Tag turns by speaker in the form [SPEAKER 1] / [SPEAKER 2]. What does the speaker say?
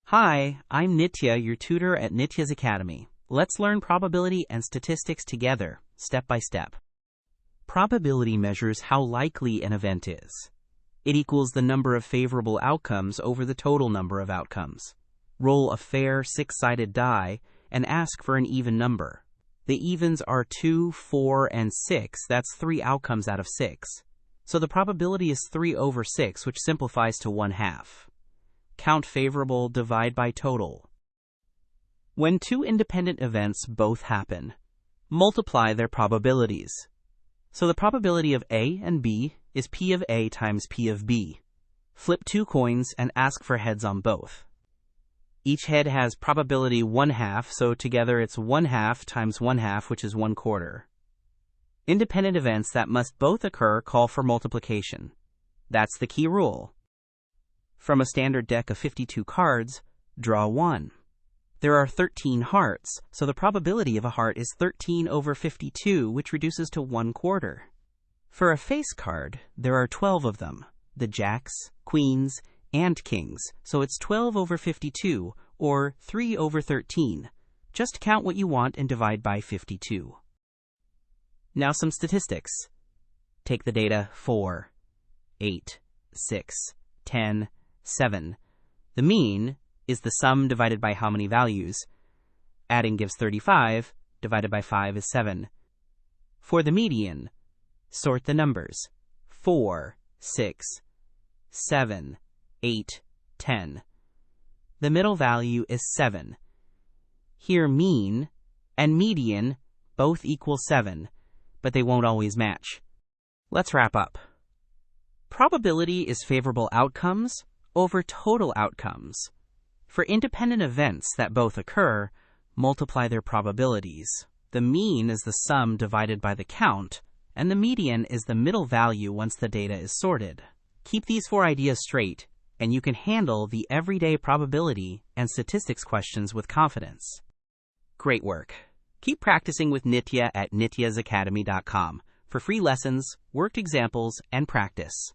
[SPEAKER 1] Hi, I'm Nitya, your tutor at Nityaz Academy. Let's learn probability and statistics together, step by step. Probability measures how likely an event is. It equals the number of favorable outcomes over the total number of outcomes. Roll a fair six-sided die and ask for an even number. The evens are 2, 4, and 6. That's 3 outcomes out of 6. So the probability is 3 over 6, which simplifies to 1/2. Count favorable, divide by total. When two independent events both happen, multiply their probabilities. So the probability of A and B is P of A times P of B. Flip 2 coins and ask for heads on both. Each head has probability 1/2, so together it's 1/2 times 1/2, which is 1/4. Independent events that must both occur call for multiplication. That's the key rule. From a standard deck of 52 cards, draw 1. There are 13 hearts, so the probability of a heart is 13 over 52, which reduces to 1/4. For a face card, there are 12 of them, the jacks, queens, and kings, so it's 12 over 52, or 3 over 13. Just count what you want and divide by 52. Now some statistics. Take the data 4, 8, 6, 10, 7. The mean is the sum divided by how many values. Adding gives 35, divided by 5 is 7. For the median, sort the numbers. 4, 6, 7, 8, 10. The middle value is 7. Here mean and median both equal 7, but they won't always match. Let's wrap up. Probability is favorable outcomes over total outcomes. For independent events that both occur, multiply their probabilities. The mean is the sum divided by the count, and the median is the middle value once the data is sorted. Keep these 4 ideas straight, and you can handle the everyday probability and statistics questions with confidence. Great work. Keep practicing with Nitya at nityazacademy.com for free lessons, worked examples, and practice.